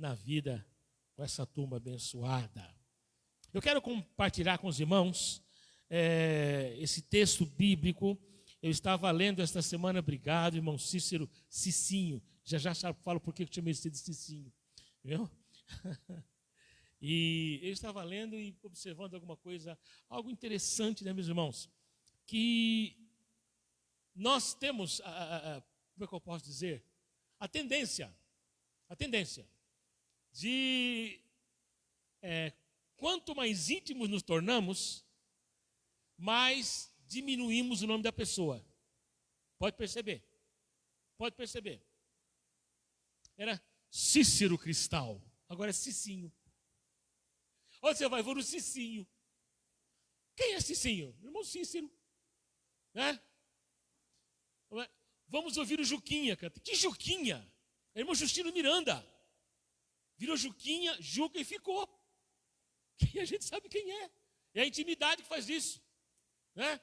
na vida com essa turma abençoada. Eu quero compartilhar com os irmãos esse texto bíblico. Eu estava lendo esta semana, obrigado, irmão Cícero, Cicinho. Já falo por que eu chamei esse de Cicinho. Viu? E eu estava lendo e observando alguma coisa, algo interessante, né, meus irmãos? Que nós temos, como é que eu posso dizer? A tendência de, quanto mais íntimos nos tornamos, mais diminuímos o nome da pessoa. Pode perceber. Era Cícero Cristal, agora é Cicinho. Onde você vai? Vou no Cicinho. Quem é Cicinho? Irmão Cícero. Né? Vamos ouvir o Juquinha. Que Juquinha? É irmão Justino Miranda. Virou Juquinha, Juca e ficou. E a gente sabe quem é. É a intimidade que faz isso. Né?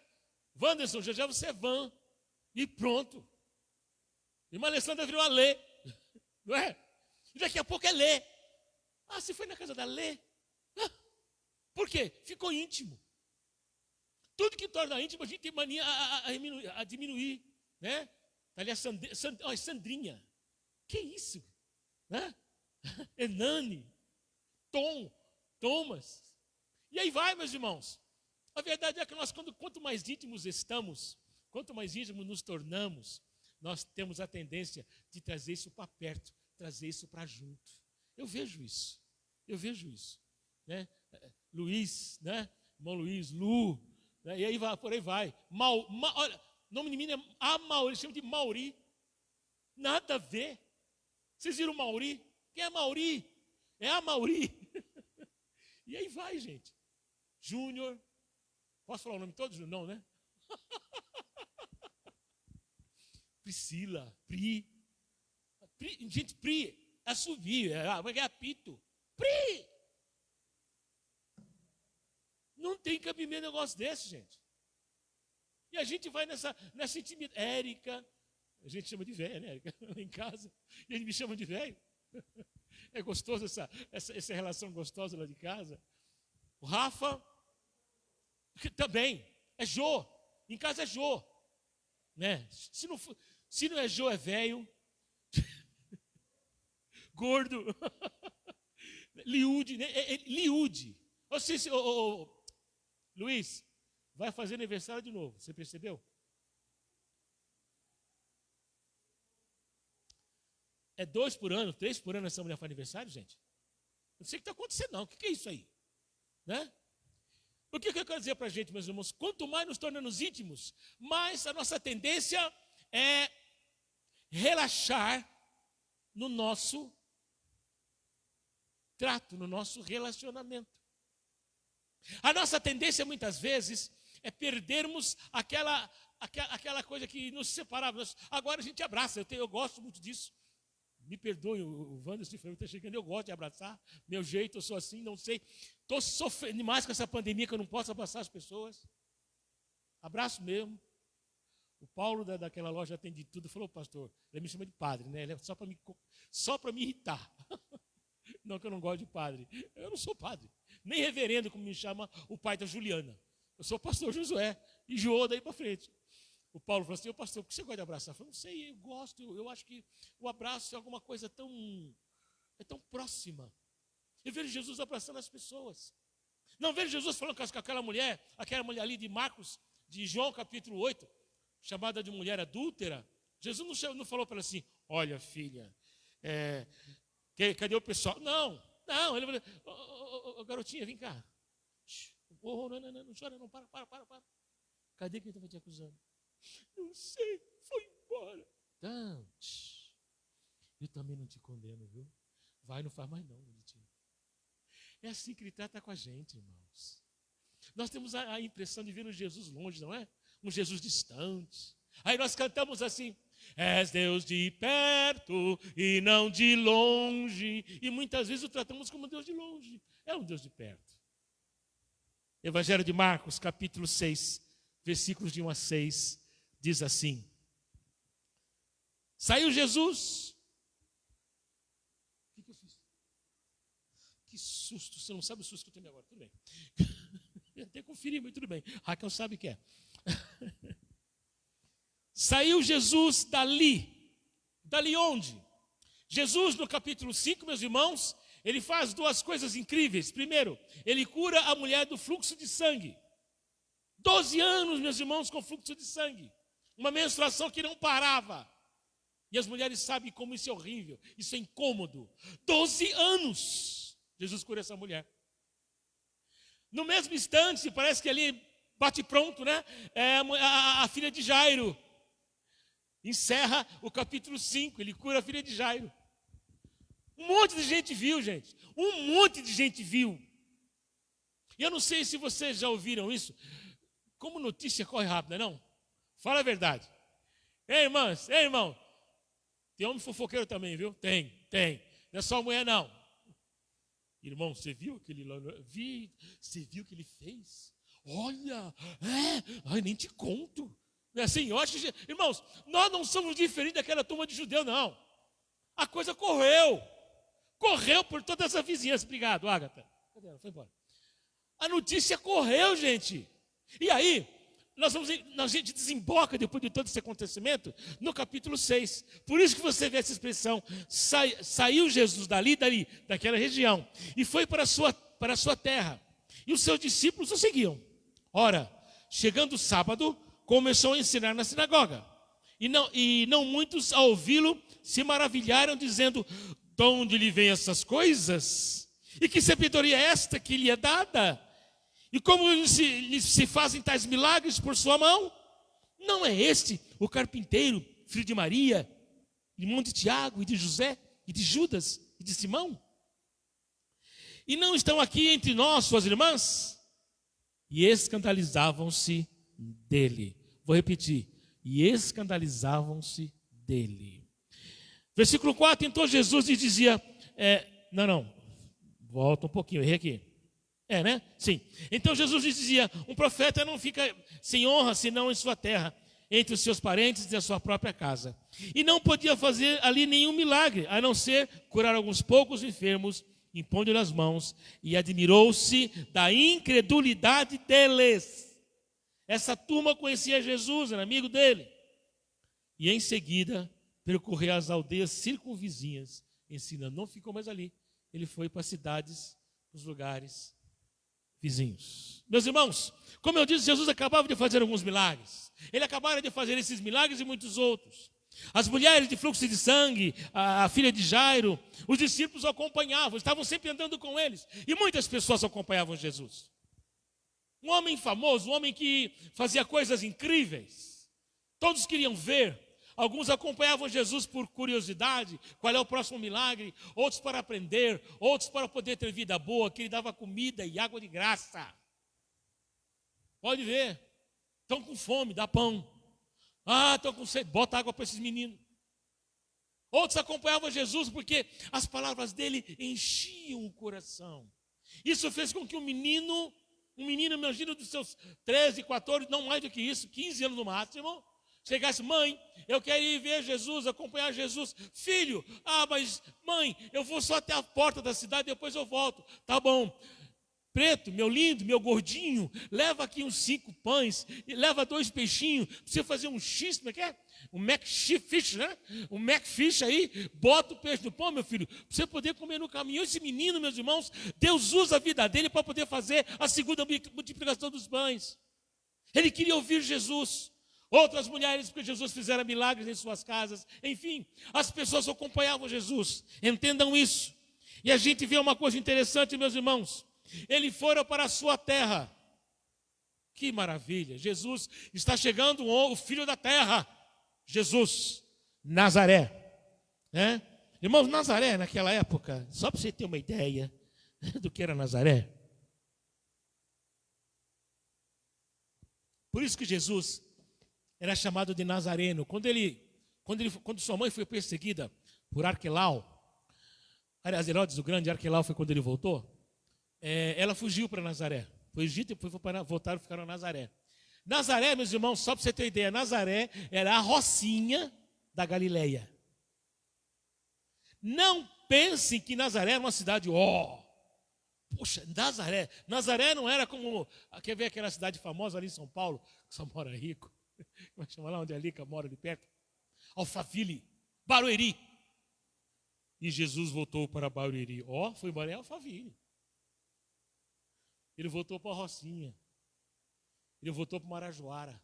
Wanderson, já você é Van. E pronto. Irmã Alessandra virou a Lê. Não é? E daqui a pouco é Lê. Ah, você foi na casa da Lê? Ah, por quê? Ficou íntimo. Tudo que torna íntimo, a gente tem mania a diminuir. Né? Ali a Sandrinha. Que isso? Né? Hernani. Tom. Thomas. E aí vai, meus irmãos. A verdade é que nós, quanto mais íntimos estamos, quanto mais íntimos nos tornamos, nós temos a tendência de trazer isso para perto, trazer isso para junto. Eu vejo isso. Né? Luiz, né? Irmão Luiz, Lu, né? E aí vai, por aí vai. Olha, o nome de mim é Amauri, eles chamam de Mauri. Nada a ver. Vocês viram Mauri? Quem é Mauri? É a Mauri. E aí vai, gente. Júnior. Posso falar o nome todo? Não, né? Priscila, Pri. Gente, Pri, assovio, é apito. Pri! Não tem cabimento negócio desse, gente. E a gente vai nessa intimidade. Érica, a gente chama de velha, né, Érica? Lá em casa. E eles me chamam de velho. É gostoso essa relação gostosa lá de casa. O Rafa, também, é Jô. Em casa é Jô. Né? Se não é Jô, é velho. Gordo. Liude. Liude. Luiz, vai fazer aniversário de novo. Você percebeu? É 2 por ano, 3 por ano essa mulher faz aniversário, gente? Eu não sei o que está acontecendo, não. O que é isso aí? Né? O que eu quero dizer para a gente, meus irmãos? Quanto mais nos tornamos íntimos, mais a nossa tendência é relaxar no nosso trato, no nosso relacionamento. A nossa tendência, muitas vezes, é perdermos aquela coisa que nos separava. Agora a gente abraça, eu gosto muito disso. Me perdoe, o Wanderson está chegando, eu gosto de abraçar, meu jeito, eu sou assim, não sei. Estou sofrendo demais com essa pandemia que eu não posso abraçar as pessoas. Abraço mesmo. O Paulo daquela loja atende tudo, falou, pastor, ele me chama de padre, né? Ele é só para me irritar. Não que eu não gosto de padre. Eu não sou padre. Nem reverendo, como me chama o pai da Juliana. Eu sou pastor Josué. E João daí para frente. O Paulo falou assim, ô pastor, por que você gosta de abraçar? Eu falei, não sei, eu gosto, eu acho que o abraço é alguma coisa tão próxima. Eu vejo Jesus abraçando as pessoas. Não vejo Jesus falando com aquela mulher ali de Marcos, de João capítulo 8, chamada de mulher adúltera. Jesus não falou para ela assim, olha filha, cadê o pessoal? Não, ele falou, garotinha, vem cá. Não chora não, para. Cadê quem estava te acusando? Não sei, foi embora. Então, eu também não te condeno, viu? Vai, não faz mais não, bonitinho. É assim que ele trata com a gente, irmãos. Nós temos a impressão de ver um Jesus longe, não é? Um Jesus distante. Aí nós cantamos assim, és Deus de perto e não de longe. E muitas vezes o tratamos como Deus de longe. É um Deus de perto. Evangelho de Marcos, capítulo 6, versículos de 1 a 6, diz assim. Saiu Jesus. O que eu fiz? Que susto, você não sabe o susto que eu tenho agora, tudo bem. Eu até conferi, mas tudo bem. Raquel sabe o que é. Saiu Jesus dali. Dali onde? Jesus, no capítulo 5, meus irmãos, ele faz duas coisas incríveis. Primeiro, ele cura a mulher do fluxo de sangue. 12 anos, meus irmãos, com fluxo de sangue. Uma menstruação que não parava. E as mulheres sabem como isso é horrível, isso é incômodo. 12 anos, Jesus cura essa mulher. No mesmo instante, parece que ali bate pronto, né? A filha de Jairo. Encerra o capítulo 5, ele cura a filha de Jairo. Um monte de gente viu, gente. Um monte de gente viu. E eu não sei se vocês já ouviram isso. Como notícia corre rápida, não? Fala a verdade. Ei, irmãs, ei, irmão. Tem homem fofoqueiro também, viu? Tem. Não é só mulher, não. Irmão, você viu aquele lá? Você viu o que ele fez? Olha, nem te conto. Não é assim? Eu acho que, irmãos, nós não somos diferentes daquela turma de judeu, não. A coisa correu por toda essa vizinhança. Obrigado, Ágata. Cadê ela? Foi embora. A notícia correu, gente. E aí, a gente desemboca, depois de todo esse acontecimento, no capítulo 6. Por isso que você vê essa expressão, saiu Jesus daquela região, e foi para a sua terra. E os seus discípulos o seguiam. Ora, chegando o sábado, começou a ensinar na sinagoga. E não muitos, ao ouvi-lo, se maravilharam, dizendo: de onde lhe vêm essas coisas? E que sabedoria é esta que lhe é dada? E como se fazem tais milagres por sua mão? Não é este o carpinteiro, filho de Maria, irmão de Tiago e de José, e de Judas e de Simão? E não estão aqui entre nós, suas irmãs? E escandalizavam-se dele. Vou repetir. E escandalizavam-se dele. Versículo 4, então Jesus lhes dizia, volta um pouquinho, errei aqui. Né? Sim. Então Jesus lhes dizia, um profeta não fica sem honra, senão em sua terra, entre os seus parentes e a sua própria casa. E não podia fazer ali nenhum milagre, a não ser curar alguns poucos enfermos, impondo-lhe as mãos, e admirou-se da incredulidade deles. Essa turma conhecia Jesus, era amigo dele. E em seguida, percorreu as aldeias circunvizinhas, ensinando. Não ficou mais ali. Ele foi para as cidades, os lugares vizinhos. Meus irmãos, como eu disse, Jesus acabava de fazer alguns milagres. Ele acabara de fazer esses milagres e muitos outros. As mulheres de fluxo de sangue, a filha de Jairo, os discípulos o acompanhavam, estavam sempre andando com eles. E muitas pessoas acompanhavam Jesus. Um homem famoso, um homem que fazia coisas incríveis. Todos queriam ver. Alguns acompanhavam Jesus por curiosidade, qual é o próximo milagre, outros para aprender, outros para poder ter vida boa, que ele dava comida e água de graça. Pode ver, estão com fome, dá pão. Estão com sede, bota água para esses meninos. Outros acompanhavam Jesus porque as palavras dele enchiam o coração. Isso fez com que um menino, imagina dos seus 13, 14, não mais do que isso, 15 anos no máximo, chegasse: mãe, eu quero ir ver Jesus, acompanhar Jesus. Filho, mas mãe, eu vou só até a porta da cidade, depois eu volto. Tá bom. Preto, meu lindo, meu gordinho, leva aqui uns 5 pães, leva 2 peixinhos, para você fazer um X, como é que é? Um Macfish, né? Um Macfish aí, bota o peixe no pão, meu filho, para você poder comer no caminho. Esse menino, meus irmãos, Deus usa a vida dele para poder fazer a segunda multiplicação dos pães. Ele queria ouvir Jesus. Outras mulheres, porque Jesus fizera milagres em suas casas. Enfim, as pessoas acompanhavam Jesus. Entendam isso. E a gente vê uma coisa interessante, meus irmãos. Ele fora para a sua terra. Que maravilha. Jesus está chegando, o filho da terra. Jesus, Nazaré. Irmãos, Nazaré naquela época, só para você ter uma ideia do que era Nazaré. Por isso que Jesus era chamado de Nazareno. Quando sua mãe foi perseguida por Arquelau, aliás, Herodes o Grande, Arquelau foi quando ele voltou, ela fugiu para Nazaré. Foi Egito e voltaram e ficaram em Nazaré. Nazaré, meus irmãos, só para você ter ideia, Nazaré era a rocinha da Galileia. Não pensem que Nazaré era uma cidade, Poxa, Nazaré. Nazaré não era como, quer ver aquela cidade famosa ali em São Paulo, que só mora rico. Como é que chama lá onde a Lica mora ali perto? Alphaville, Barueri. E Jesus voltou para Barueri. Foi embora em Alphaville. Ele voltou para a Rocinha. Ele voltou para Marajoara.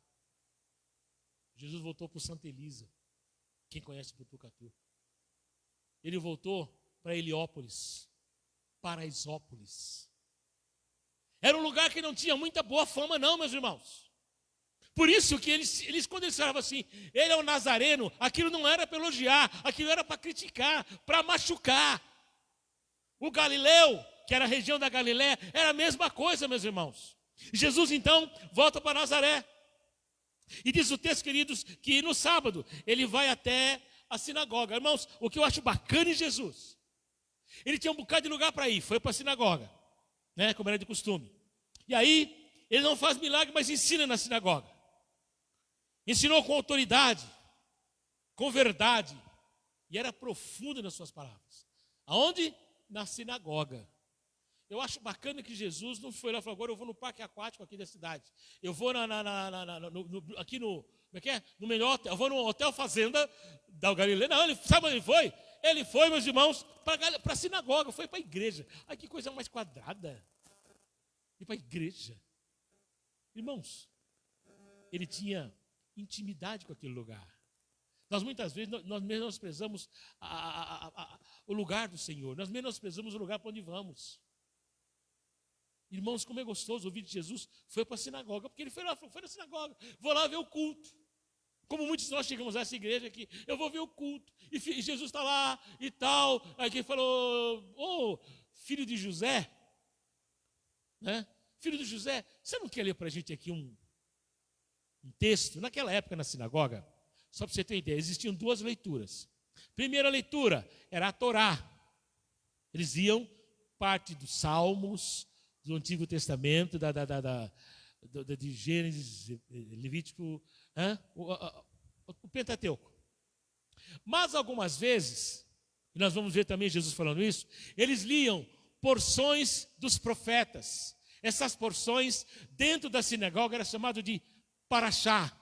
Jesus voltou para o Santa Elisa. Quem conhece Botucatu? Ele voltou para Heliópolis, Paraisópolis. Era um lugar que não tinha muita boa fama não, meus irmãos. Por isso que eles quando eles falavam assim, ele é o Nazareno, aquilo não era para elogiar, aquilo era para criticar, para machucar. O Galileu, que era a região da Galiléia, era a mesma coisa, meus irmãos. Jesus então volta para Nazaré. E diz o texto, queridos, que no sábado ele vai até a sinagoga. Irmãos, o que eu acho bacana em Jesus, ele tinha um bocado de lugar para ir, foi para a sinagoga, né, como era de costume. E aí, ele não faz milagre, mas ensina na sinagoga. Ensinou com autoridade, com verdade, e era profundo nas suas palavras. Aonde? Na sinagoga. Eu acho bacana que Jesus não foi lá e falou, agora eu vou no parque aquático aqui da cidade. Eu vou aqui no, como é que é? No melhor hotel, eu vou no Hotel Fazenda da Galileia. Não, sabe onde ele foi? Ele foi, meus irmãos, para a sinagoga, foi para a igreja. Ai, que coisa mais quadrada. E para a igreja. Irmãos, ele tinha intimidade com aquele lugar. Nós muitas vezes, nós menosprezamos o lugar do Senhor. Nós menosprezamos o lugar para onde vamos. Irmãos, como é gostoso ouvir de Jesus, foi para a sinagoga, porque ele foi lá, foi na sinagoga, vou lá ver o culto. Como muitos de nós chegamos a essa igreja aqui, eu vou ver o culto, e Jesus está lá e tal. Aí quem falou, filho de José, né? Filho de José, você não quer ler para a gente aqui um texto? Naquela época na sinagoga, só para você ter ideia, existiam duas leituras. Primeira leitura era a Torá. Eles iam parte dos Salmos, do Antigo Testamento, de Gênesis, Levítico, o Pentateuco. Mas algumas vezes, e nós vamos ver também Jesus falando isso, eles liam porções dos profetas. Essas porções, dentro da sinagoga, era chamado de paraxá.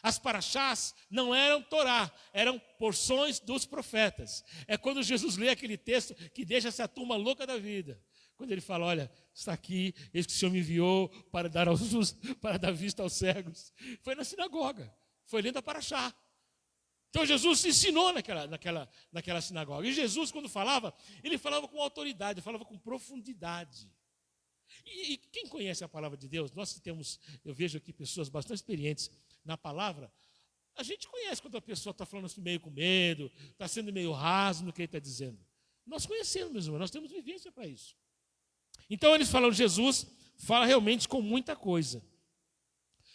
As paraxás não eram Torá, eram porções dos profetas. É quando Jesus lê aquele texto que deixa essa turma louca da vida. Quando ele fala, olha, está aqui, eis que o Senhor me enviou para dar vista aos cegos. Foi na sinagoga, foi lendo a paraxá. Então Jesus ensinou naquela sinagoga. E Jesus, quando falava, ele falava com autoridade, falava com profundidade. E quem conhece a palavra de Deus, nós que temos, eu vejo aqui pessoas bastante experientes na palavra, a gente conhece quando a pessoa está falando assim meio com medo, está sendo meio raso no que ele está dizendo. Nós conhecemos, meus irmãos, nós temos vivência para isso. Então eles falam, Jesus fala realmente com muita coisa.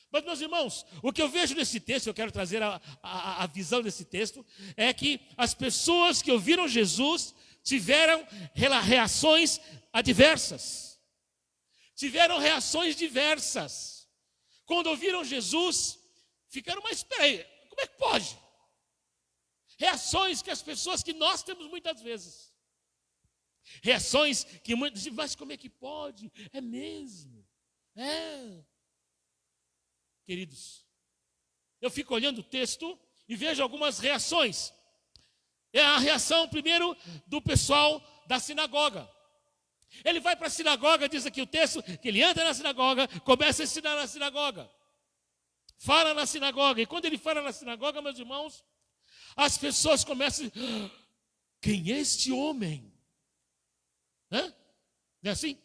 Mas, meus irmãos, o que eu vejo nesse texto, eu quero trazer a visão desse texto, é que as pessoas que ouviram Jesus tiveram reações adversas. Tiveram reações diversas. Quando ouviram Jesus, ficaram, mas espera aí, como é que pode? Reações que as pessoas que nós temos muitas vezes. Reações que muitos dizem, mas como é que pode? É mesmo? É. Queridos, eu fico olhando o texto e vejo algumas reações. É a reação, primeiro, do pessoal da sinagoga. Ele vai para a sinagoga, diz aqui o texto, que ele entra na sinagoga, começa a ensinar na sinagoga. Fala na sinagoga. E quando ele fala na sinagoga, meus irmãos, as pessoas começam, quem é este homem? Não é assim?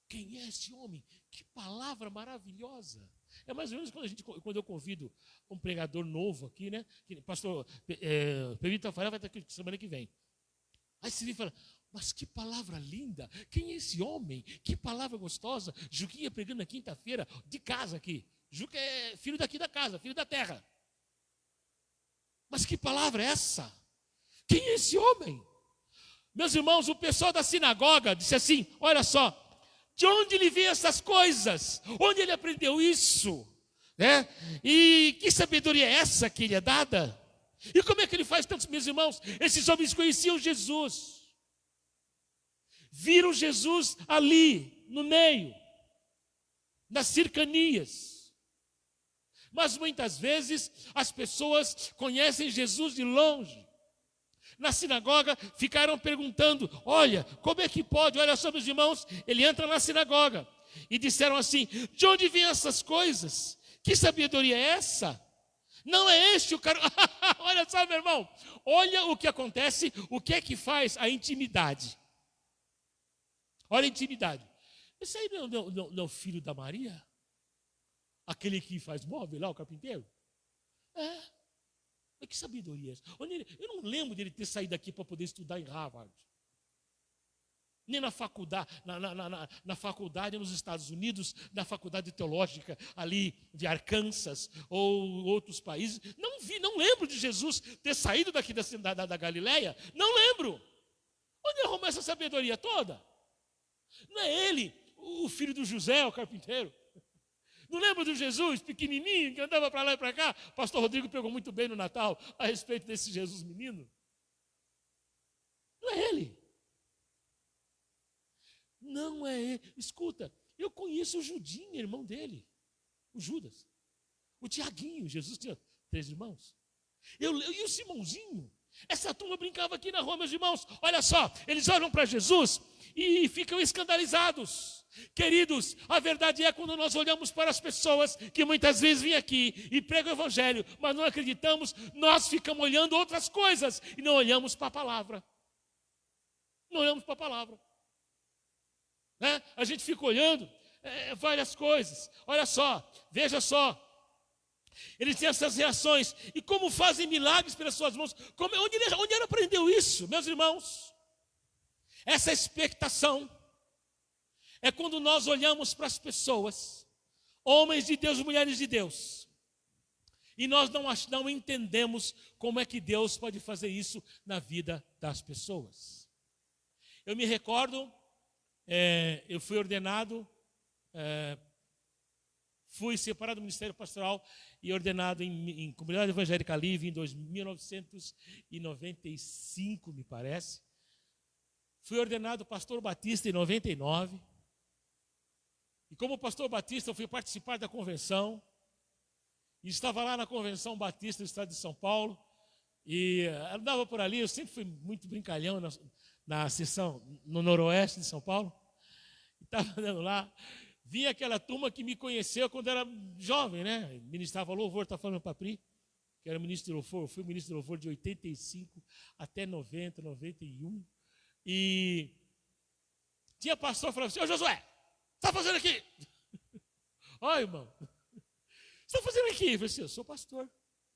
Quem é este homem? Que palavra maravilhosa. É mais ou menos quando eu convido um pregador novo aqui, né? Pastor Pedro Tafarel vai estar aqui semana que vem. Aí você vem e fala, mas que palavra linda, quem é esse homem? Que palavra gostosa. Juquinha pregando na quinta-feira, de casa aqui. Juca é filho daqui da casa, filho da terra. Mas que palavra é essa? Quem é esse homem? Meus irmãos, o pessoal da sinagoga disse assim, olha só, de onde ele vê essas coisas? Onde ele aprendeu isso? Né? E que sabedoria é essa que lhe é dada? E como é que ele faz tantos, meus irmãos? Esses homens conheciam Jesus. viram Jesus ali, no meio, nas cercanias. Mas muitas vezes as pessoas conhecem Jesus de longe. Na sinagoga ficaram perguntando: olha, como é que pode? Olha só, meus irmãos, ele entra na sinagoga e disseram assim: de onde vêm essas coisas? Que sabedoria é essa? Não é este o cara. Olha só, meu irmão, olha o que acontece, o que é que faz a intimidade. Olha a intimidade. Esse aí não é o filho da Maria? Aquele que faz móvel lá, o carpinteiro? É. Mas que sabedoria é essa? Eu não lembro dele ter saído daqui para poder estudar em Harvard. Nem na faculdade, na faculdade nos Estados Unidos, na faculdade teológica ali de Arkansas ou outros países. Não lembro de Jesus ter saído daqui da Galileia. Não lembro. Onde arrumou essa sabedoria toda? Não é ele, o filho do José, o carpinteiro? Não lembra do Jesus pequenininho que andava para lá e para cá? O pastor Rodrigo pegou muito bem no Natal a respeito desse Jesus menino. Não é ele. Não é ele. Escuta, eu conheço o Judinho, irmão dele, o Judas. O Tiaguinho, Jesus tinha 3 irmãos. E o Simãozinho. Essa turma brincava aqui na rua, meus irmãos. Olha só, eles olham para Jesus e ficam escandalizados. Queridos, a verdade é quando nós olhamos para as pessoas que muitas vezes vêm aqui e pregam o evangelho, mas não acreditamos, nós ficamos olhando outras coisas e não olhamos para a palavra. Não olhamos para a palavra. Né? A gente fica olhando várias coisas. Olha só, veja só. Eles têm essas reações. E como fazem milagres pelas suas mãos. Onde ele aprendeu isso, meus irmãos? Essa expectação é quando nós olhamos para as pessoas, homens de Deus, mulheres de Deus, e nós não entendemos como é que Deus pode fazer isso na vida das pessoas. Eu me recordo, eu fui ordenado, fui separado do Ministério Pastoral e ordenado em Comunidade Evangélica Livre em 1995, me parece. Fui ordenado pastor batista em 99. E como pastor batista, eu fui participar da convenção. E estava lá na convenção batista do estado de São Paulo. E andava por ali, eu sempre fui muito brincalhão na sessão no noroeste de São Paulo. E estava andando lá. Vi aquela turma que me conheceu quando era jovem, né? Ministrava louvor, está falando para Pri, que era ministro de louvor. Eu fui ministro de louvor de 85 até 90, 91. E tinha pastor falando assim: ô Josué, está fazendo aqui? Olha, irmão, o que você está fazendo aqui? Eu falei assim: eu sou pastor.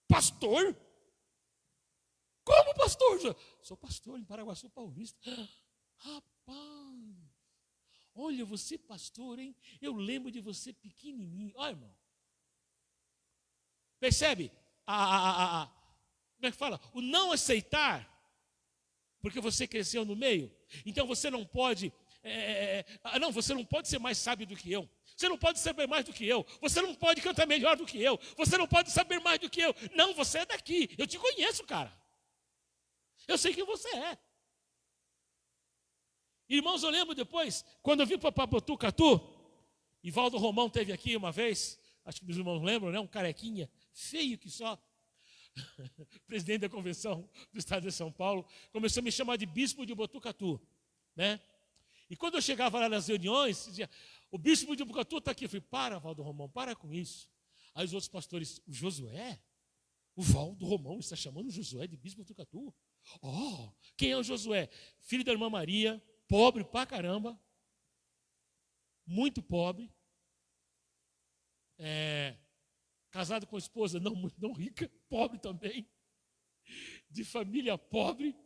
Pastor? Como pastor? Sou pastor em Paraguaçu Paulista. Rapaz, olha, você pastor, hein? Eu lembro de você pequenininho. Olha, irmão, percebe? Como é que fala? O não aceitar, porque você cresceu no meio. Então você não pode... você não pode ser mais sábio do que eu. Você não pode saber mais do que eu. Você não pode cantar melhor do que eu. Você não pode saber mais do que eu. Não, você é daqui. Eu te conheço, cara. Eu sei quem você é. Irmãos, eu lembro depois, quando eu vim para Botucatu, e Valdo Romão teve aqui uma vez, acho que os irmãos lembram, né? Um carequinha, feio que só, presidente da convenção do estado de São Paulo, começou a me chamar de bispo de Botucatu, né? E quando eu chegava lá nas reuniões, dizia: o bispo de Botucatu está aqui. Eu falei: para, Valdo Romão, para com isso. Aí os outros pastores: o Josué? O Valdo Romão está chamando o Josué de bispo de Botucatu? Oh, quem é o Josué? Filho da irmã Maria, pobre pra caramba, muito pobre, casado com esposa não rica, pobre também, de família pobre,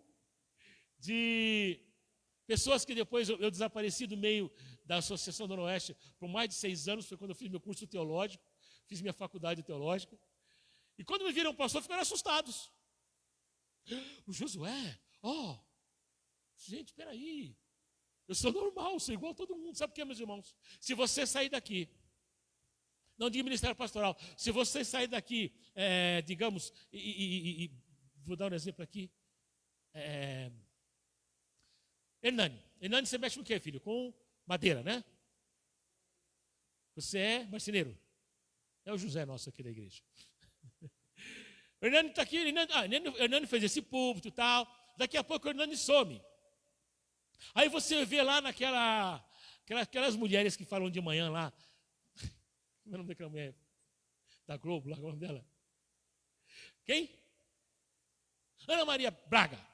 de pessoas que depois eu desapareci do meio da Associação do Noroeste por mais de 6 anos. Foi quando eu fiz meu curso teológico, fiz minha faculdade teológica, e quando me viram pastor, ficaram assustados. O Josué, gente, espera aí, eu sou normal, sou igual a todo mundo. Sabe por quê, meus irmãos? Se você sair daqui, não digo ministério pastoral, se você sair daqui, digamos, vou dar um exemplo aqui, Hernani, Hernani, você mexe com o quê, filho? Com madeira, né? Você é marceneiro. É o José nosso aqui da igreja. O Hernani está aqui, Hernani fez esse púlpito e tal. Daqui a pouco o Hernani some. Aí você vê lá aquelas mulheres que falam de manhã lá. Como é o nome daquela mulher? Da Globo, lá, qual é o nome dela? Quem? Ana Maria Braga.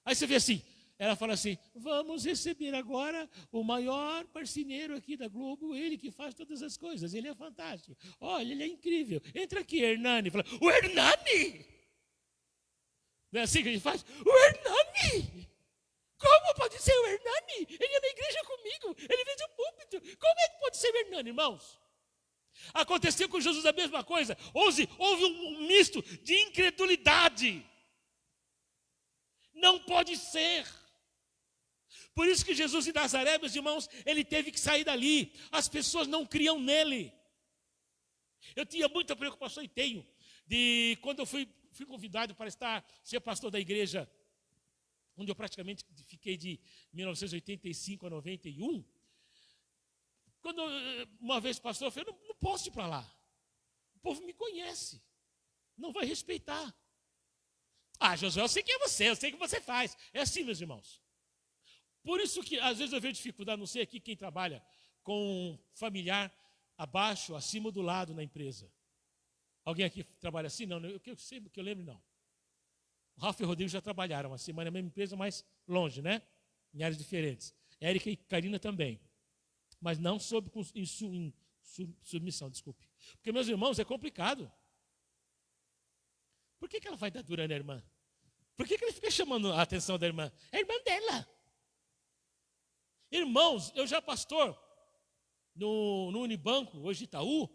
Aí você vê assim, ela fala assim, vamos receber agora o maior marceneiro aqui da Globo, ele que faz todas as coisas, ele é fantástico. Olha, ele é incrível. Entra aqui, Hernani. Fala, o Hernani? Não é assim que a gente faz? O Hernani! Como pode ser o Hernani? Ele é na igreja comigo, ele fez o púlpito. Como é que pode ser o Hernani, irmãos? Aconteceu com Jesus a mesma coisa. Houve um misto de incredulidade. Não pode ser. Por isso que Jesus de Nazaré, meus irmãos, ele teve que sair dali. As pessoas não criam nele. Eu tinha muita preocupação e tenho, de quando eu fui convidado para ser pastor da igreja, onde eu praticamente fiquei de 1985 a 91. Quando uma vez pastor, eu falei, não posso ir para lá. O povo me conhece, não vai respeitar. Ah, Josué, eu sei quem é você, eu sei o que você faz. É assim, meus irmãos. Por isso que às vezes eu vejo dificuldade, não sei aqui quem trabalha com familiar abaixo, acima, do lado na empresa. Alguém aqui trabalha assim? Não, que eu lembro, não. O Rafa e o Rodrigo já trabalharam assim, mas na mesma empresa, mas longe, né? Em áreas diferentes. Érica e Karina também. Mas não em submissão, desculpe. Porque, meus irmãos, é complicado. Por que ela vai dar dura na irmã? Por que ele fica chamando a atenção da irmã? É a irmã dela. Irmãos, eu já pastor no Unibanco, hoje Itaú.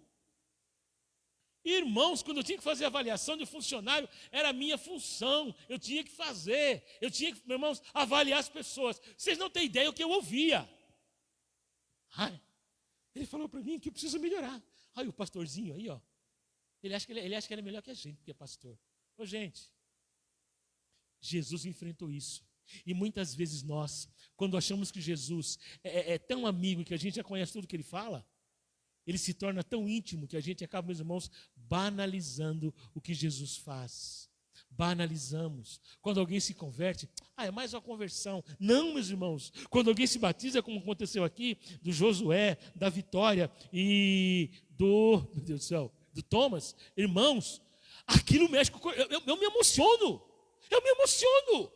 Irmãos, quando eu tinha que fazer avaliação de funcionário, era a minha função. Eu tinha que fazer. Eu tinha que, meus irmãos, avaliar as pessoas. Vocês não têm ideia do que eu ouvia. Ai, ele falou para mim que eu preciso melhorar. Aí o pastorzinho aí, ó. Ele acha que ele é melhor que a gente, que é pastor. Ô, gente, Jesus enfrentou isso. E muitas vezes nós, quando achamos que Jesus é tão amigo que a gente já conhece tudo que ele fala, ele se torna tão íntimo que a gente acaba, meus irmãos, banalizando o que Jesus faz. Banalizamos. Quando alguém se converte, é mais uma conversão. Não, meus irmãos. Quando alguém se batiza, como aconteceu aqui, do Josué, da Vitória e meu Deus do céu, do Thomas, irmãos, aquilo mexe com o coração. Eu me emociono. Eu me emociono.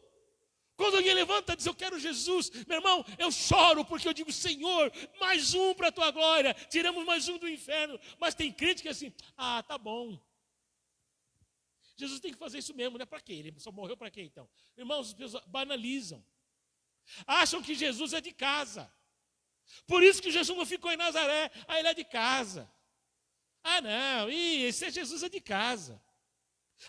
Quando alguém levanta e diz, eu quero Jesus, meu irmão, eu choro porque eu digo, Senhor, mais um para a tua glória, tiramos mais um do inferno. Mas tem crente que é assim, tá bom. Jesus tem que fazer isso mesmo, né? Para quê? Ele só morreu para quê então? Irmãos, as pessoas banalizam. Acham que Jesus é de casa. Por isso que Jesus não ficou em Nazaré, ele é de casa. Não, esse Jesus é de casa.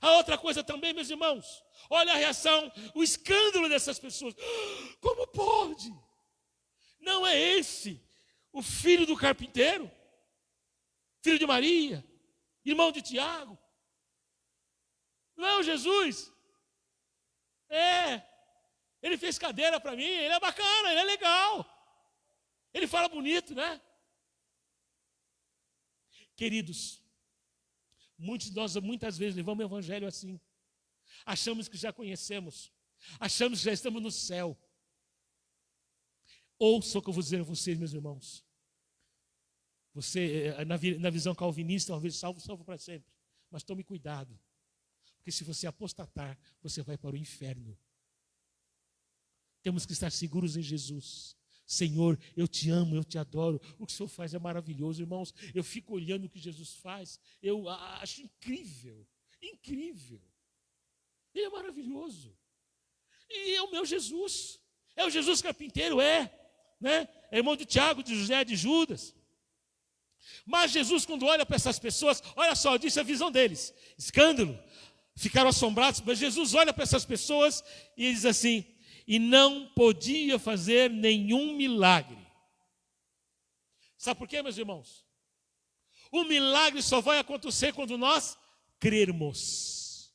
A outra coisa também, meus irmãos, olha a reação, o escândalo dessas pessoas. Como pode? Não é esse o filho do carpinteiro? Filho de Maria? Irmão de Tiago? Não é o Jesus? Ele fez cadeira para mim, ele é bacana, ele é legal. Ele fala bonito, né? Queridos, muitos de nós muitas vezes levamos o evangelho assim. Achamos que já conhecemos. Achamos que já estamos no céu. Ouça o que eu vou dizer a vocês, meus irmãos. Você, na visão calvinista, uma vez salvo para sempre. Mas tome cuidado. Porque se você apostatar, você vai para o inferno. Temos que estar seguros em Jesus. Senhor, eu te amo, eu te adoro. O que o Senhor faz é maravilhoso, irmãos. Eu fico olhando o que Jesus faz. Eu acho incrível. Incrível. Ele é maravilhoso. E é o meu Jesus. É o Jesus carpinteiro, né? É irmão de Tiago, de José, de Judas. Mas Jesus, quando olha para essas pessoas, olha só, disse a visão deles. Escândalo. Ficaram assombrados, mas Jesus olha para essas pessoas e diz assim, e não podia fazer nenhum milagre. Sabe por quê, meus irmãos? O milagre só vai acontecer quando nós crermos.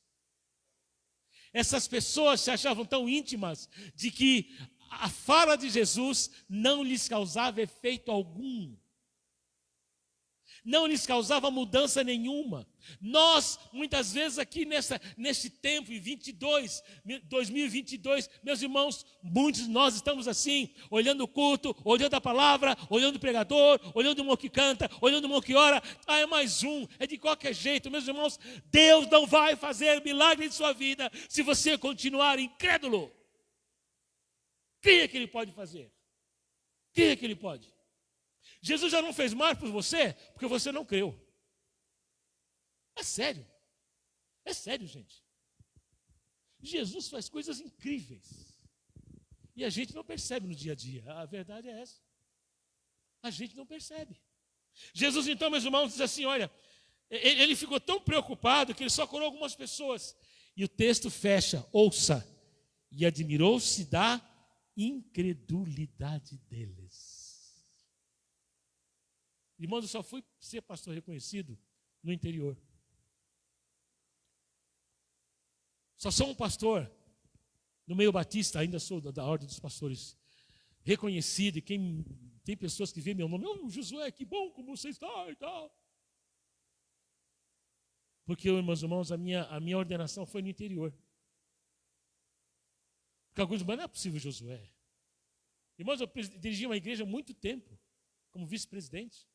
Essas pessoas se achavam tão íntimas de que a fala de Jesus não lhes causava efeito algum. Não lhes causava mudança nenhuma. Nós, muitas vezes aqui nesse tempo, em 2022, meus irmãos, muitos de nós estamos assim, olhando o culto, olhando a palavra, olhando o pregador, olhando o irmão que canta, olhando o irmão que ora. Ah, é mais um, é de qualquer jeito. Meus irmãos, Deus não vai fazer milagre em sua vida se você continuar incrédulo. Creia que Ele pode fazer. Creia que Ele pode. Jesus já não fez mais por você porque você não creu. É sério, gente. Jesus faz coisas incríveis e a gente não percebe no dia a dia. A verdade é essa. A gente não percebe. Jesus, então, meus irmãos, diz assim: olha, ele ficou tão preocupado que ele só curou algumas pessoas. E o texto fecha, ouça, e admirou-se da incredulidade deles. Irmãos, eu só fui ser pastor reconhecido no interior. Só sou um pastor no meio batista, ainda sou da ordem dos pastores, reconhecido, e tem pessoas que veem meu nome: "Oh, Josué, que bom como você está", e tal. Porque, meus irmãos, a minha ordenação foi no interior. Porque alguns dizem: "Mas não é possível, Josué". Irmãos, eu dirigi uma igreja há muito tempo, como vice-presidente.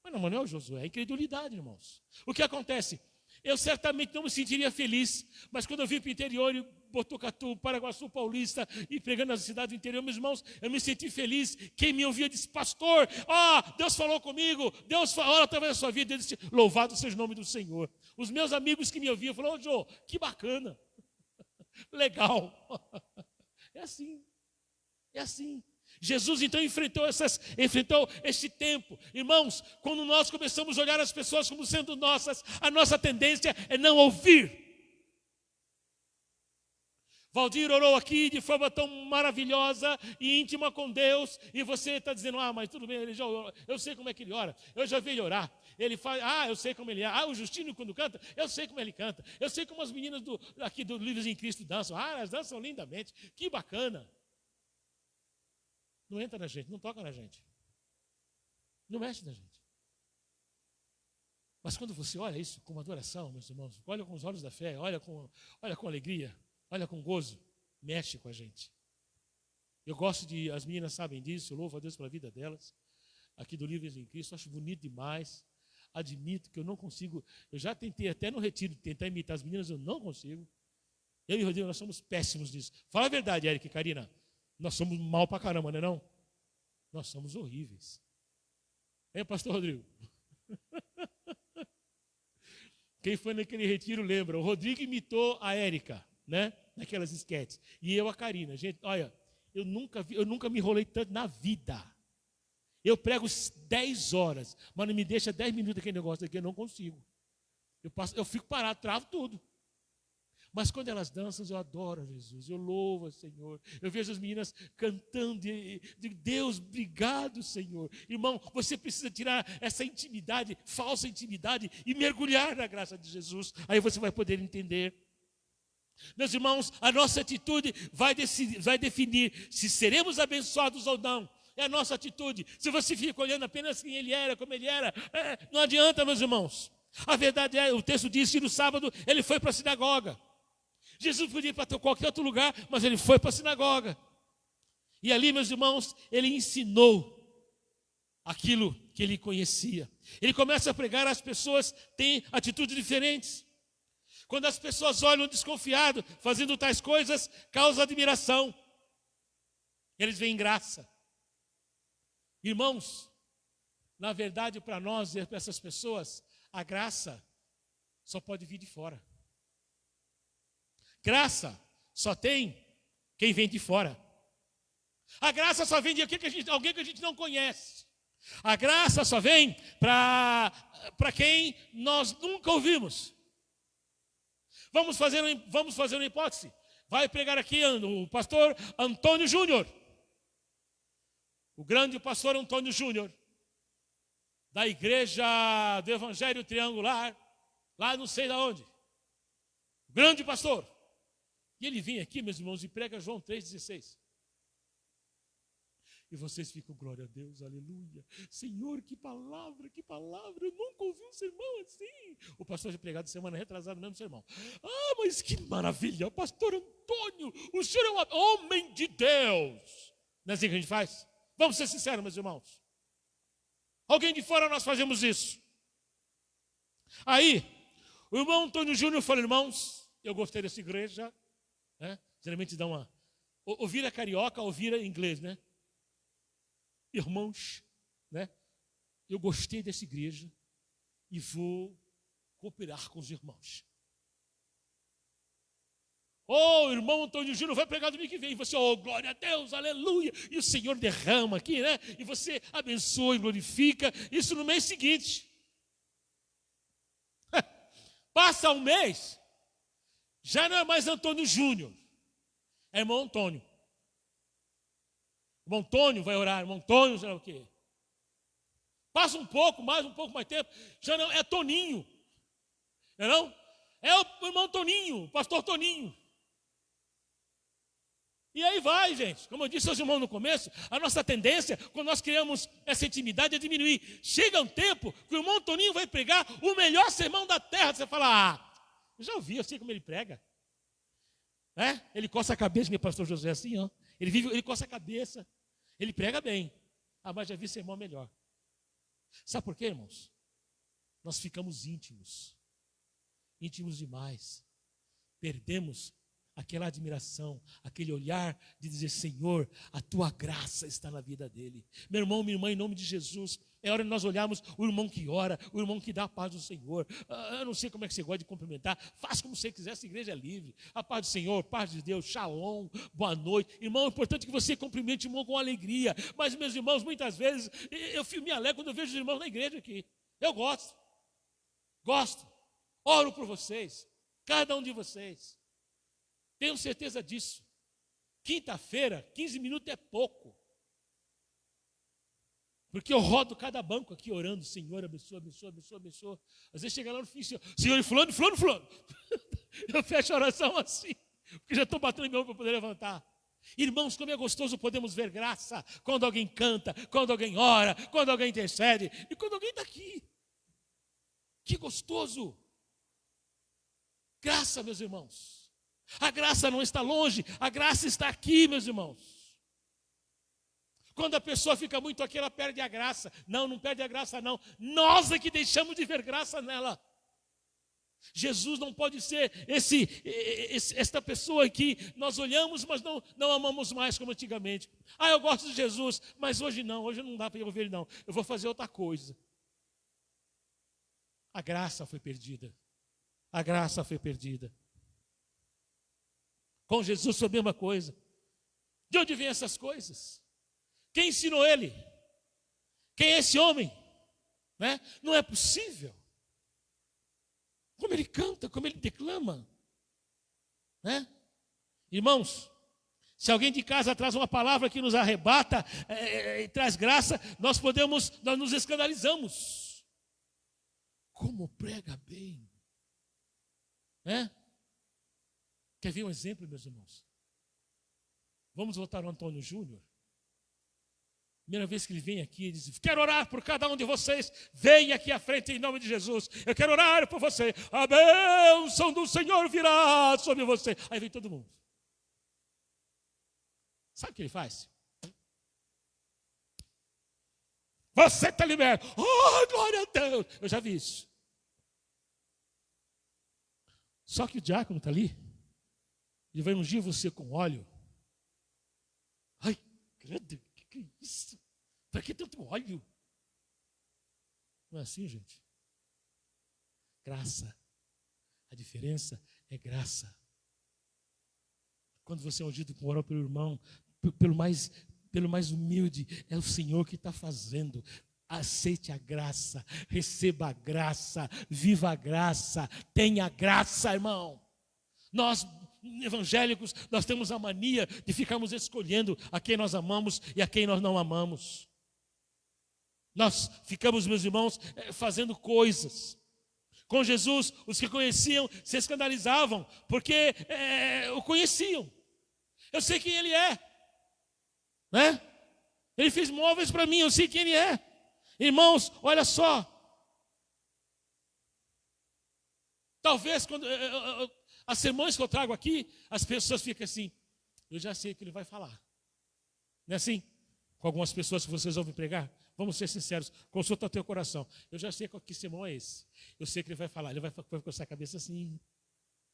Mas não é o Josué, é incredulidade, irmãos. O que acontece? Eu certamente não me sentiria feliz, mas quando eu vim para o interior, Botucatu, Paraguaçu, Paulista, e pregando nas cidades do interior, meus irmãos, eu me senti feliz. Quem me ouvia disse: "Pastor, Deus falou comigo, Deus falou através da sua vida". Eu disse: "Louvado seja o nome do Senhor". Os meus amigos que me ouviam falaram: "Ô, Jô, que bacana, legal". É assim, é assim. Jesus então enfrentou esse tempo. Irmãos, quando nós começamos a olhar as pessoas como sendo nossas, a nossa tendência é não ouvir. Valdir orou aqui de forma tão maravilhosa e íntima com Deus, e você está dizendo: "Ah, mas tudo bem, ele já orou. Eu sei como é que ele ora, eu já vi ele orar. Ele faz, eu sei como ele é. O Justino quando canta, eu sei como ele canta. Eu sei como as meninas aqui do Livros em Cristo dançam. Elas dançam lindamente, que bacana". Não entra na gente, não toca na gente, não mexe na gente. Mas quando você olha isso com adoração, meus irmãos, olha com os olhos da fé, olha com alegria, olha com gozo, mexe com a gente. Eu gosto as meninas sabem disso, eu louvo a Deus pela vida delas, aqui do Livros em Cristo, acho bonito demais. Admito que eu não consigo, eu já tentei até no retiro tentar imitar as meninas, eu não consigo. Eu e o Rodrigo, nós somos péssimos nisso. Fala a verdade, Eric e Karina. Nós somos mal pra caramba, não é não? Nós somos horríveis. Pastor Rodrigo? Quem foi naquele retiro lembra. O Rodrigo imitou a Érica, né? Naquelas esquetes. E eu a Karina. Gente, olha, eu nunca me enrolei tanto na vida. Eu prego 10 horas, mas não me deixa 10 minutos aquele negócio aqui, eu não consigo. Eu fico parado, travo tudo. Mas quando elas dançam, eu adoro Jesus, eu louvo o Senhor. Eu vejo as meninas cantando, e digo: "Deus, obrigado, Senhor". Irmão, você precisa tirar essa intimidade, falsa intimidade, e mergulhar na graça de Jesus. Aí você vai poder entender. Meus irmãos, a nossa atitude vai definir se seremos abençoados ou não. É a nossa atitude. Se você fica olhando apenas quem ele era, como ele era, não adianta, meus irmãos. A verdade é, o texto diz que no sábado ele foi para a sinagoga. Jesus podia ir para qualquer outro lugar, mas ele foi para a sinagoga. E ali, meus irmãos, ele ensinou aquilo que ele conhecia. Ele começa a pregar, as pessoas têm atitudes diferentes. Quando as pessoas olham desconfiado, fazendo tais coisas, causa admiração. Eles veem graça. Irmãos, na verdade, para nós e para essas pessoas, a graça só pode vir de fora. Graça só tem quem vem de fora. A graça só vem de alguém que a gente não conhece. A graça só vem para quem nós nunca ouvimos. Vamos fazer uma hipótese. Vai pregar aqui o pastor Antônio Júnior. O grande pastor Antônio Júnior, da igreja do Evangelho Triangular, lá não sei de onde. Grande pastor. E ele vem aqui, meus irmãos, e prega João 3,16. E vocês ficam, glória a Deus, aleluia. Senhor, que palavra, eu nunca ouvi um sermão assim. O pastor já pregado semana retrasada no mesmo sermão. Ah, mas que maravilha, pastor Antônio, o senhor é um homem de Deus. Não é assim que a gente faz? Vamos ser sinceros, meus irmãos. Alguém de fora nós fazemos isso. Aí, o irmão Antônio Júnior falou, irmãos, eu gostei dessa igreja. Né? Geralmente dá uma... Ouvir é carioca, ouvir é inglês, né? Irmãos, né? Eu gostei dessa igreja e vou cooperar com os irmãos. O irmão Antônio Júnior vai pregar domingo que vem. E você, glória a Deus, aleluia. E o Senhor derrama aqui, né? E você abençoa e glorifica. Isso no mês seguinte. Passa um mês, já não é mais Antônio Júnior, é irmão Antônio. Irmão Antônio vai orar, irmão Antônio, sei lá o quê. Passa um pouco mais tempo, já não é Toninho. Não? É o irmão Toninho, o pastor Toninho. E aí vai, gente. Como eu disse aos irmãos no começo, a nossa tendência, quando nós criamos essa intimidade, é diminuir. Chega um tempo que o irmão Toninho vai pregar o melhor sermão da terra. Você fala, eu já ouvi, eu sei como ele prega. Ele coça a cabeça, meu pastor José, assim, ó. Ele coça a cabeça. Ele prega bem. Mas já vi sermão melhor. Sabe por quê, irmãos? Nós ficamos íntimos. Íntimos demais. Perdemos aquela admiração, aquele olhar de dizer, Senhor, a tua graça está na vida dele. Meu irmão, minha irmã, em nome de Jesus, é hora de nós olharmos o irmão que ora, o irmão que dá a paz do Senhor. Eu não sei como é que você gosta de cumprimentar, faça como você quiser, essa igreja é livre. A paz do Senhor, paz de Deus, shalom, boa noite. Irmão, é importante que você cumprimente o irmão com alegria. Mas, meus irmãos, muitas vezes, eu me alegro quando eu vejo os irmãos na igreja aqui. Eu gosto. Oro por vocês, cada um de vocês. Tenho certeza disso. Quinta-feira, 15 minutos é pouco. Porque eu rodo cada banco aqui orando, Senhor, abençoa, abençoa, abençoa, abençoa. Às vezes chega lá no fim, Senhor, fulano. Eu fecho a oração assim, porque já estou batendo meu ombro para poder levantar. Irmãos, como é gostoso podemos ver graça quando alguém canta, quando alguém ora, quando alguém intercede e quando alguém está aqui. Que gostoso. Graça, meus irmãos. A graça não está longe, a graça está aqui, meus irmãos. Quando a pessoa fica muito aqui, ela perde a graça. Não perde a graça, não. Nós é que deixamos de ver graça nela. Jesus não pode ser esta pessoa que nós olhamos, mas não amamos mais como antigamente. Eu gosto de Jesus, mas hoje não dá para eu ver ele não. Eu vou fazer outra coisa. A graça foi perdida. A graça foi perdida. Com Jesus foi a mesma coisa. De onde vêm essas coisas? Quem ensinou ele? Quem é esse homem? Né? Não é possível. Como ele canta, como ele declama. Né? Irmãos, se alguém de casa traz uma palavra que nos arrebata, e traz graça, nós nos escandalizamos. Como prega bem. Né? Quer ver um exemplo, meus irmãos? Vamos voltar ao Antônio Júnior. Primeira vez que ele vem aqui, ele diz, quero orar por cada um de vocês, venha aqui à frente em nome de Jesus, eu quero orar por você, a bênção do Senhor virá sobre você. Aí vem todo mundo. Sabe o que ele faz? Você está liberto. Glória a Deus. Eu já vi isso. Só que o diácono está ali, ele vai ungir você com óleo. Ai, credo. Que é isso? Para que tanto óleo? Não é assim, gente? Graça. A diferença é graça. Quando você é ungido com óleo pelo irmão, pelo mais humilde, é o Senhor que está fazendo. Aceite a graça, receba a graça, viva a graça, tenha graça, irmão. Nós evangélicos, nós temos a mania de ficarmos escolhendo a quem nós amamos e a quem nós não amamos. Nós ficamos, meus irmãos, fazendo coisas. Com Jesus, os que conheciam se escandalizavam, porque o conheciam. Eu sei quem ele é, né? Ele fez móveis para mim, eu sei quem Ele é. Irmãos, olha só. Talvez, quando as sermões que eu trago aqui, as pessoas ficam assim, eu já sei o que ele vai falar. Não é assim? Com algumas pessoas que vocês ouvem pregar, vamos ser sinceros, consulta o teu coração. Eu já sei que sermão é esse. Eu sei que ele vai falar, ele vai coçar a cabeça assim,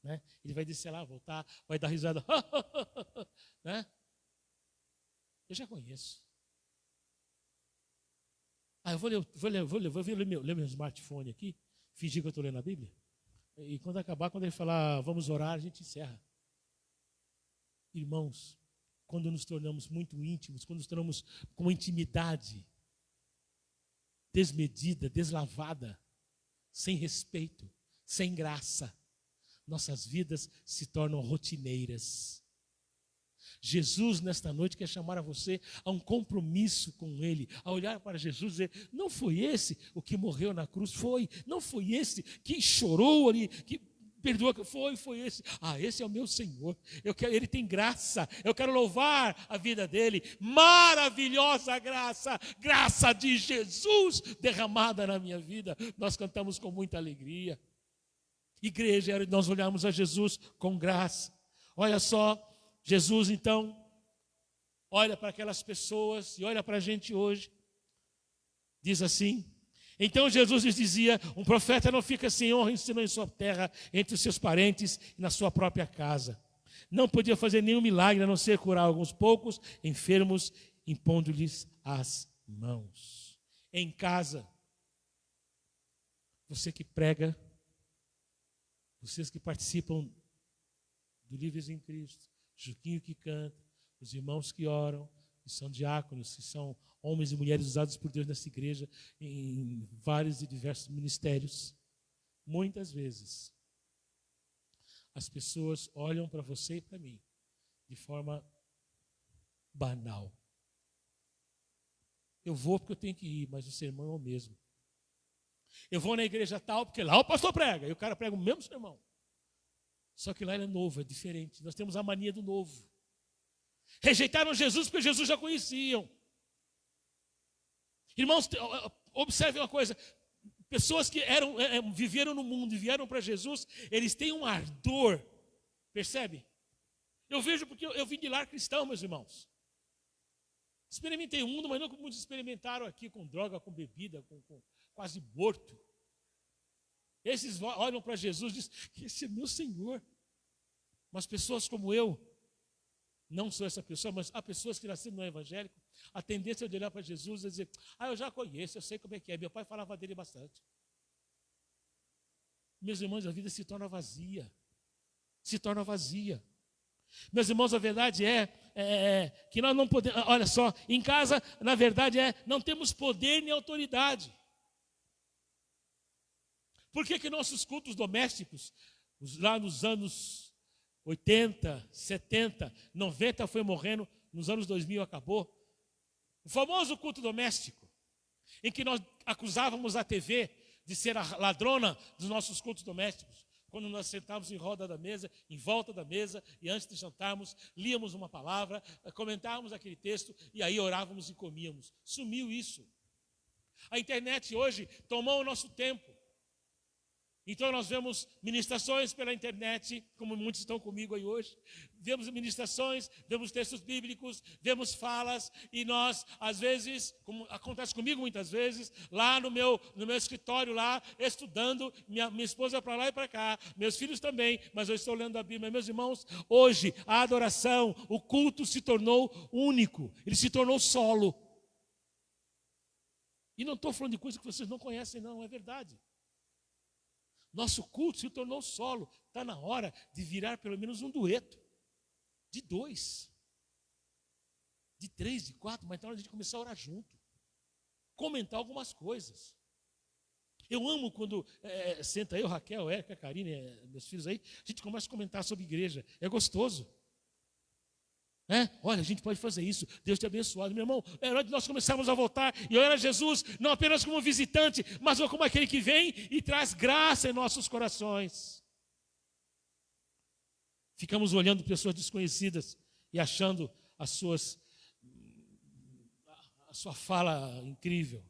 né? Ele vai descer lá, voltar, vai dar risada, né? Eu já conheço. Eu vou ler meu smartphone aqui, fingir que eu estou lendo a Bíblia. E quando acabar, quando ele falar, vamos orar, a gente encerra. Irmãos, quando nos tornamos muito íntimos, quando nos tornamos com uma intimidade desmedida, deslavada, sem respeito, sem graça, nossas vidas se tornam rotineiras. Jesus, nesta noite, quer chamar a você a um compromisso com Ele, a olhar para Jesus e dizer, não foi esse o que morreu na cruz? Foi. Não foi esse que chorou ali, que perdoou? Foi esse. Esse é o meu Senhor. Ele tem graça. Eu quero louvar a vida dele. Maravilhosa graça. Graça de Jesus derramada na minha vida. Nós cantamos com muita alegria. Igreja, nós olhamos a Jesus com graça. Olha só. Jesus, então, olha para aquelas pessoas e olha para a gente hoje. Diz assim, então Jesus lhes dizia, um profeta não fica sem honra senão em sua terra, entre os seus parentes e na sua própria casa. Não podia fazer nenhum milagre, a não ser curar alguns poucos enfermos, impondo-lhes as mãos. Em casa, você que prega, vocês que participam do Livres em Cristo, Juquinho que canta, os irmãos que oram, que são diáconos, que são homens e mulheres usados por Deus nessa igreja em vários e diversos ministérios. Muitas vezes, as pessoas olham para você e para mim de forma banal. Eu vou porque eu tenho que ir, mas o sermão é o mesmo. Eu vou na igreja tal porque lá o pastor prega, e o cara prega o mesmo sermão. Só que lá ele é novo, é diferente. Nós temos a mania do novo. Rejeitaram Jesus porque Jesus já conheciam. Irmãos, observem uma coisa. Pessoas que viveram no mundo e vieram para Jesus, eles têm um ardor. Percebe? Eu vejo porque eu vim de lar cristão, meus irmãos. Experimentei o mundo, mas não como muitos experimentaram aqui com droga, com bebida, com quase morto. Esses olham para Jesus e dizem, esse é meu Senhor. Mas pessoas como eu, não sou essa pessoa, mas há pessoas que nasceram no evangélico, a tendência de olhar para Jesus e dizer, eu já conheço, eu sei como é que é, meu pai falava dele bastante. Meus irmãos, a vida se torna vazia. Se torna vazia. Meus irmãos, a verdade é que nós não podemos, olha só, em casa, na verdade não temos poder nem autoridade. Por que nossos cultos domésticos, lá nos anos 80, 70, 90 foi morrendo, nos anos 2000 acabou? O famoso culto doméstico, em que nós acusávamos a TV de ser a ladrona dos nossos cultos domésticos. Quando nós sentávamos em roda da mesa, em volta da mesa, e antes de jantarmos, líamos uma palavra, comentávamos aquele texto, e aí orávamos e comíamos. Sumiu isso. A internet hoje tomou o nosso tempo. Então nós vemos ministrações pela internet, como muitos estão comigo aí hoje. Vemos ministrações, vemos textos bíblicos, vemos falas, e nós, às vezes, como acontece comigo muitas vezes, lá no meu escritório, lá, estudando, minha esposa para lá e para cá, meus filhos também, mas eu estou lendo a Bíblia. Meus irmãos, hoje a adoração, o culto se tornou único, ele se tornou solo. E não estou falando de coisas que vocês não conhecem, não, é verdade. Nosso culto se tornou solo. Está na hora de virar pelo menos um dueto. De 2. De 3, de 4, mas está na hora de começar a orar junto. Comentar algumas coisas. Eu amo quando senta eu, Raquel, Érica, Karine, meus filhos aí, a gente começa a comentar sobre igreja. É gostoso. Olha, a gente pode fazer isso, Deus te abençoe. Meu irmão, é hora de nós começarmos a voltar e olhar a Jesus, não apenas como visitante, mas como aquele que vem e traz graça em nossos corações. Ficamos olhando pessoas desconhecidas e achando as suas a sua fala incrível.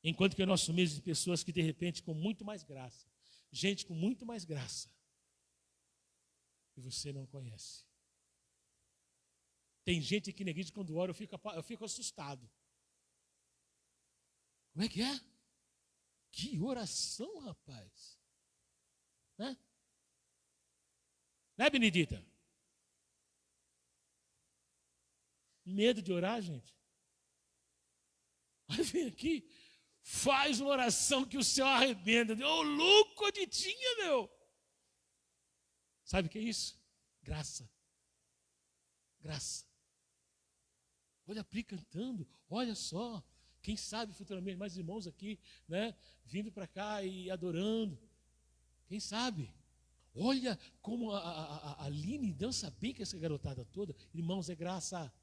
Enquanto que nós somos de pessoas que de repente com muito mais graça, gente com muito mais graça, e você não conhece. Tem gente aqui na igreja, quando ora, eu fico assustado. Como é que é? Que oração, rapaz. Né? Né, Benedita? Medo de orar, gente? Aí vem aqui, faz uma oração que o céu arrebenta. Ô, louco de tinha, meu. Sabe o que é isso? Graça. Graça. Olha a Pri cantando, olha só. Quem sabe futuramente mais irmãos aqui, né? Vindo para cá e adorando. Quem sabe? Olha como a Aline dança bem com essa garotada toda. Irmãos, é graça.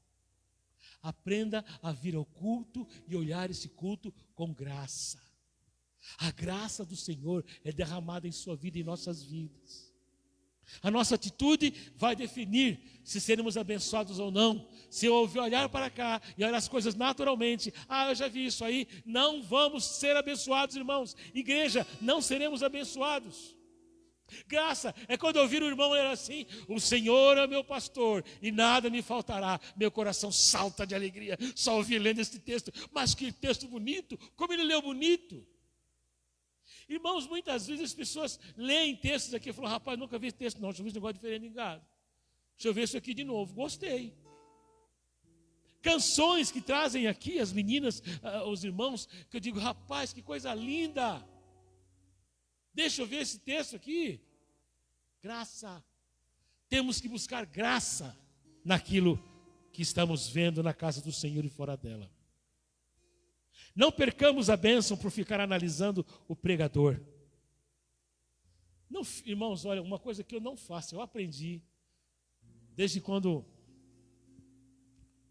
Aprenda a vir ao culto e olhar esse culto com graça. A graça do Senhor é derramada em sua vida e em nossas vidas. A nossa atitude vai definir se seremos abençoados ou não. Se eu ouvir olhar para cá e olhar as coisas naturalmente, eu já vi isso aí, não vamos ser abençoados, irmãos. Igreja, não seremos abençoados. Graça é quando eu ouvir o irmão ler assim: o Senhor é meu pastor e nada me faltará. Meu coração salta de alegria só ouvir lendo esse texto. Mas que texto bonito, como ele leu bonito. Irmãos, muitas vezes as pessoas leem textos aqui e falam: rapaz, nunca vi esse texto não, deixa eu ver esse negócio diferente em casa. Deixa eu ver isso aqui de novo, gostei. Canções que trazem aqui as meninas, os irmãos, que eu digo: rapaz, que coisa linda. Deixa eu ver esse texto aqui. Graça. Temos que buscar graça naquilo que estamos vendo na casa do Senhor e fora dela. Não percamos a bênção por ficar analisando o pregador. Não, irmãos, olha, uma coisa que eu não faço, eu aprendi desde quando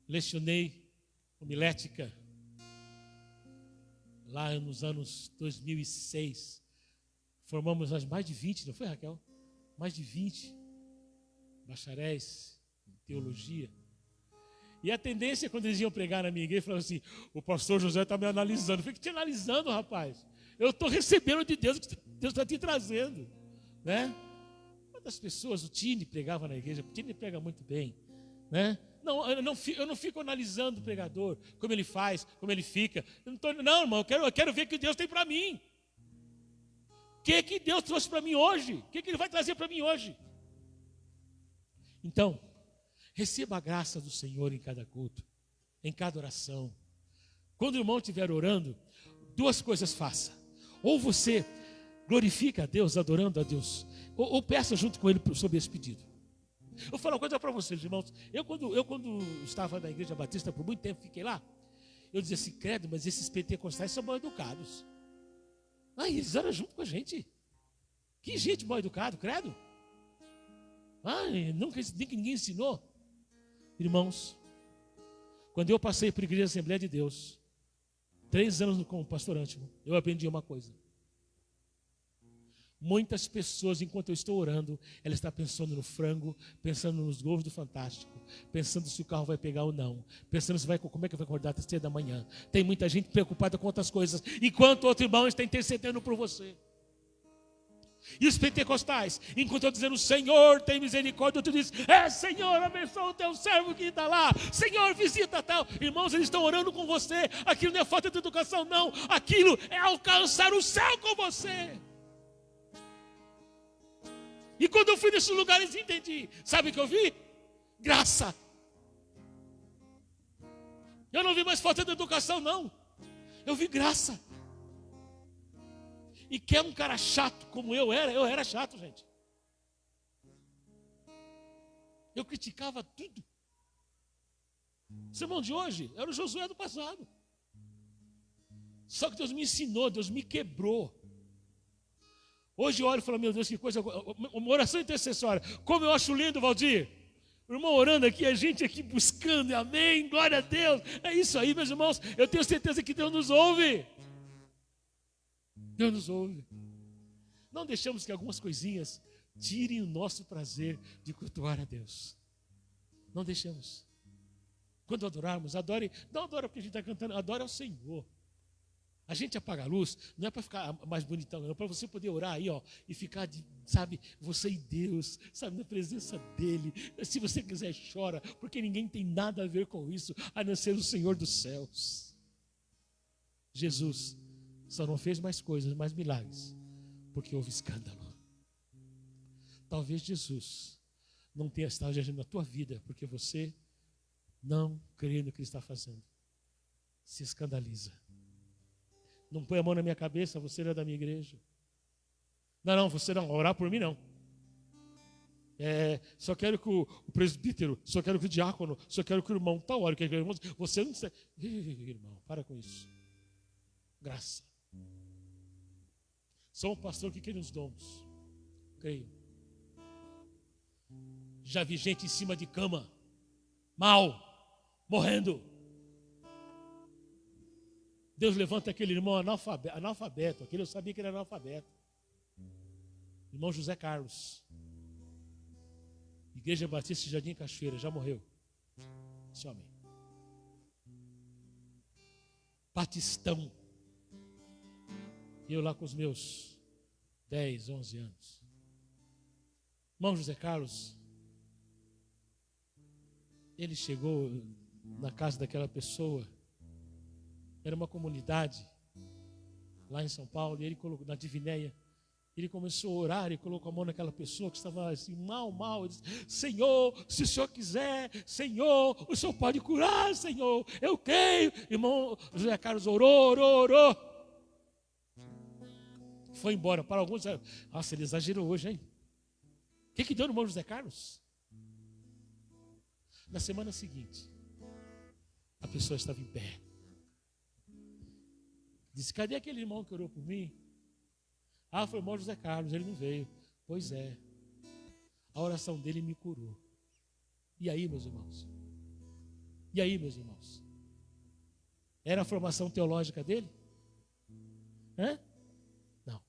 lecionei homilética lá nos anos 2006. Formamos mais de 20, não foi, Raquel? Mais de 20 bacharéis em teologia. E a tendência, quando eles iam pregar na minha igreja, falavam assim: o pastor José está me analisando. Eu falei: que te analisando, rapaz? Eu estou recebendo de Deus o que Deus está te trazendo. Né? Quantas pessoas, o Tine pregava na igreja, o Tine prega muito bem. Né? Não, eu não fico analisando o pregador, como ele faz, como ele fica. Não, irmão, eu quero ver o que Deus tem para mim. O que Deus trouxe para mim hoje? O que Ele vai trazer para mim hoje? Então, receba a graça do Senhor em cada culto, em cada oração. Quando o irmão estiver orando, duas coisas faça. Ou você glorifica a Deus, adorando a Deus, ou peça junto com ele sobre esse pedido. Eu vou falar uma coisa para vocês, irmãos. Eu quando estava na Igreja Batista, por muito tempo fiquei lá, eu dizia assim: credo, mas esses pentecostais são mal educados. Eles eram junto com a gente. Que gente mal educado, credo. Nunca ninguém ensinou. Irmãos, quando eu passei por Igreja Assembleia de Deus, 3 anos como pastor Antimo, eu aprendi uma coisa. Muitas pessoas, enquanto eu estou orando, ela está pensando no frango, pensando nos gols do Fantástico, pensando se o carro vai pegar ou não, pensando como é que vai acordar às 3 da manhã. Tem muita gente preocupada com outras coisas, enquanto outro irmão está intercedendo por você. E os pentecostais, enquanto eu dizendo: Senhor, tem misericórdia, tu diz: Senhor, abençoa o teu servo que está lá, Senhor, visita tal. Irmãos, eles estão orando com você. Aquilo não é falta de educação, não. Aquilo é alcançar o céu com você. E quando eu fui nesses lugares, entendi. Sabe o que eu vi? Graça. Eu não vi mais falta de educação, não. Eu vi graça. E quer um cara chato como eu era chato, gente. Eu criticava tudo. O sermão de hoje era o Josué do passado. Só que Deus me ensinou, Deus me quebrou. Hoje eu olho e falo: meu Deus, que coisa. Uma oração intercessória. Como eu acho lindo, Valdir. O irmão orando aqui, a gente aqui buscando, amém, glória a Deus. É isso aí, meus irmãos. Eu tenho certeza que Deus nos ouve. Deus nos ouve. Não deixamos que algumas coisinhas tirem o nosso prazer de cultuar a Deus. Não deixamos. Quando adorarmos, adore, não adora porque a gente está cantando, adora ao Senhor. A gente apaga a luz, não é para ficar mais bonitão, não, é para você poder orar aí, ó, e ficar, sabe, você e Deus, sabe, na presença dEle. Se você quiser, chora, porque ninguém tem nada a ver com isso, a não ser o Senhor dos céus. Jesus só não fez mais coisas, mais milagres, porque houve escândalo. Talvez Jesus não tenha estado agindo na tua vida, porque você não crê no que Ele está fazendo. Se escandaliza. Não põe a mão na minha cabeça, você não é da minha igreja. Não, você não, orar por mim não. Só quero que o presbítero, só quero que o diácono, só quero que o irmão, tal hora, você não sei. Irmão, para com isso. Graça. Sou um pastor que quer os dons. Creio. Já vi gente em cima de cama, mal, morrendo. Deus levanta aquele irmão analfabeto, aquele eu sabia que ele era analfabeto. Irmão José Carlos. Igreja Batista de Jardim Cachoeira, já morreu. Esse homem. Batistão. Eu lá com os meus 10, 11 anos. Irmão José Carlos, ele chegou na casa daquela pessoa, era uma comunidade lá em São Paulo, e ele colocou na Divinéia, ele começou a orar e colocou a mão naquela pessoa que estava assim, mal, ele disse, Senhor, se o Senhor quiser, Senhor, o Senhor pode curar, Senhor, eu creio. Irmão José Carlos orou. Foi embora. Para alguns, nossa, ele exagerou hoje, hein? O que deu no irmão José Carlos? Na semana seguinte, a pessoa estava em pé. Disse, cadê aquele irmão que orou por mim? Foi o irmão José Carlos, ele não veio. Pois é, a oração dele me curou. E aí, meus irmãos? Era a formação teológica dele? Não,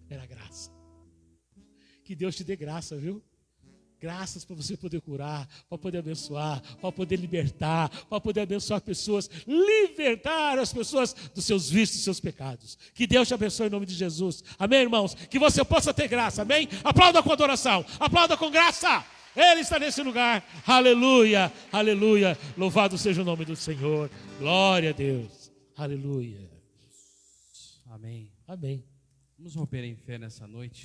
era graça. Que Deus te dê graça, viu? Graças para você poder curar, para poder abençoar, para poder libertar, para poder abençoar pessoas, libertar as pessoas dos seus vícios, dos seus pecados. Que Deus te abençoe em nome de Jesus. Amém, irmãos? Que você possa ter graça, amém? Aplauda com adoração, aplauda com graça. Ele está nesse lugar. Aleluia, aleluia. Louvado seja o nome do Senhor. Glória a Deus. Aleluia. Amém. Amém. Vamos romper em fé nessa noite.